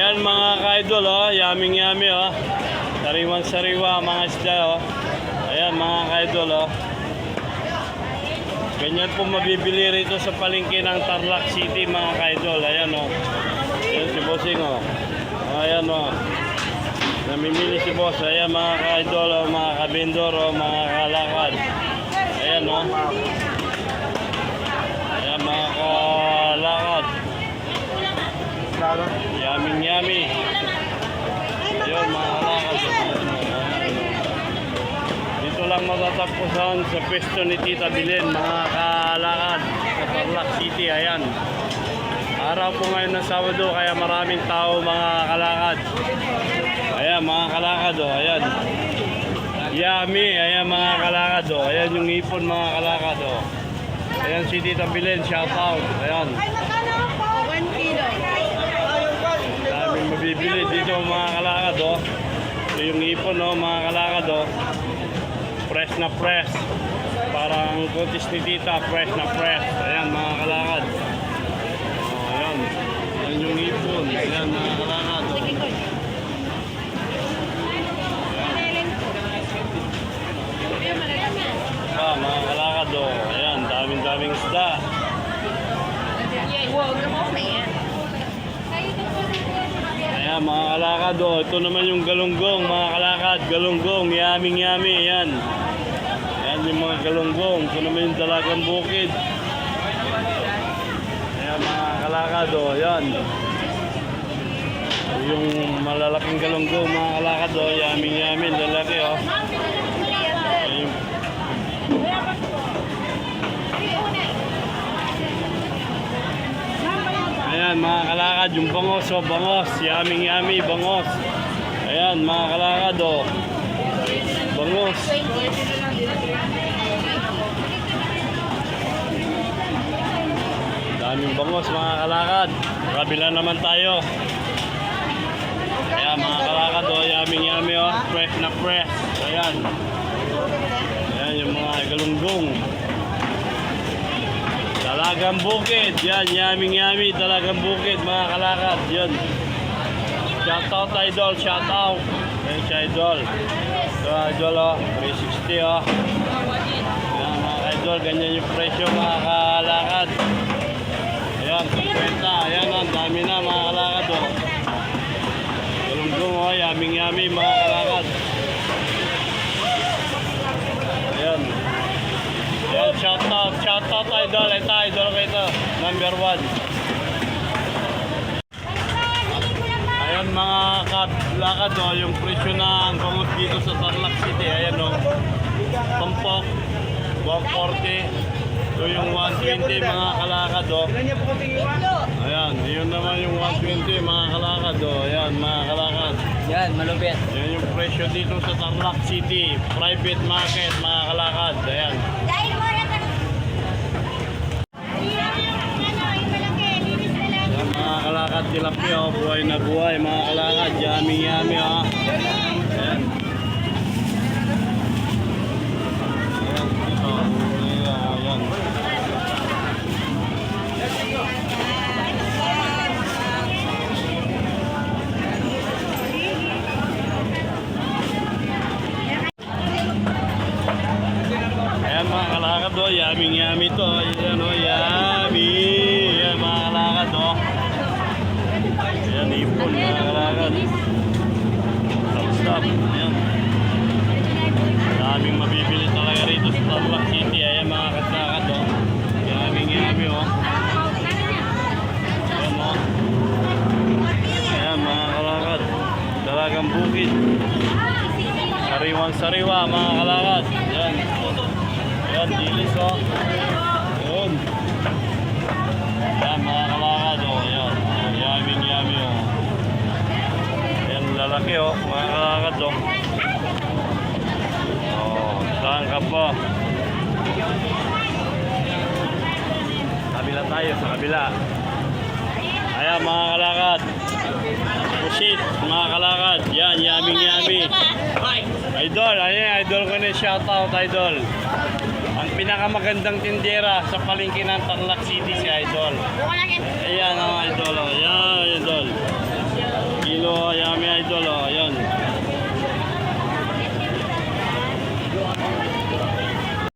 Ayan mga ka-idol, oh, yaming yami, oh. Sariwang sariwa mga isda, oh. Ayan mga ka-idol, oh. Ganyan po mabibili rito sa palengke ng Tarlac City mga ka-idol. Ayan, oh. Ayan si Bossing, oh. Ayan, oh. Namimili si Boss. Ayan mga ka-idol, oh, mga kabindor, oh, mga kalakad. Ayan, oh. Ayan mga kalakad. Yaming yami. Ayun mga kalakad. Dito lang matatagpusan sa pwesto ni Tita Belen mga kalakad sa Tarlac City. Ayan. Araw po ngayon ng Sabado kaya maraming tao mga kalakad. Ayan mga kalakad, oh. Ayan. Yummy. Ayan mga kalakad, oh. Ayan yung ipon mga kalakad, oh. Ayan si Tita Belen, shout out. Ayan. 1 kilo. Daming mabibili dito mga kalakad, oh. Ito yung ipon, oh, mga kalakad, oh. Fresh na fresh. Parang kutis ni Tita, fresh na fresh. Ayan mga kalakad. Oh, ayan. Ayan yung ipon. Ayan mga kalakad, oh. Mga kalakad, oh. Ayan, daming isda. Ayan mga kalakad, oh. Ito naman yung galunggong mga kalakad. Galunggong, yaming yami. Ayan. Ayan yung mga galunggong. Ito naman yung dalagang bukid. Ayan mga kalakad, oh. Ayan. Yung malalaking galunggong mga kalakad, oh. Yaming yami, lalaki, oh. Ayan. Ayan mga kalakad, yung bangos, oh, bangos, yaming yami, bangos. Ayan mga kalakad, oh. Bangos. Daming bangos mga kalakad. Kabila naman tayo. Ayan mga kalakad, oh, yaming yami, oh. Fresh na fresh. Ayan. Ayan yung mga galunggong. Dalagang bukid, yan, yaming yami, dalagang bukid, mga kalakad, yan. Shout out idol, shout out. Yan si idol. So idol, oh, 360, oh. Yan mga idol, ganyan yung presyo mga kalakad. Ayan, 50, ayan, ang dami na mga kalakad, oh. Galunggong, oh, yaming yami, mga kalakad. Ayan. Ayan, shout out idol, ito idol ko ito, number 1. Ayan mga kalakad, oh, yung presyo ng bangus dito sa Tarlac City. Ayan, oh, tumpok 140. Ito yung 120 mga kalakad, oh. Ayan, yun naman yung 120 mga kalakad, oh. Ayan mga kalakad. Yan, malupit. Yan yung presyo dito sa Tarlac City, private market mga kalakad. Ayan. Yan mga kalakad, tilapia, oh, buhay na buhay mga kalakad, yummy yummy, oh. Ayan. Ayan, ito. Ayan. Ayan mga kalakad, oh, yaming yami to. Ayan, oh, yummy. Ayan mga kalakad, oh. Ayan, ipon mga kalakad. Stop. Ayan. Daming mabibili talaga rito sa Tarlac City. Ayan mga kalakad, oh. Yaming yami, oh. Ayan, oh. Ayan mga kalakad. Dalagang bukid. Sariwang sariwa mga kalakad. Ayan. Ayan, dilis, oh. Ayan. Ayan mga kalakad, oh. Ayan. Yaming yami, oh. Ayan, lalaki, oh. Mga kalakad, oh. Oh, saan ka pa? Kabila tayo, sa kabila. Ayan mga kalakad. Pusit, mga kalakad. Yan, yaming yami. Idol, ayan, idol ko na, shout out idol. Ang pinakamagandang tindera sa palengke ng Tarlac City si idol. Ayan ang idol, oh. Yan.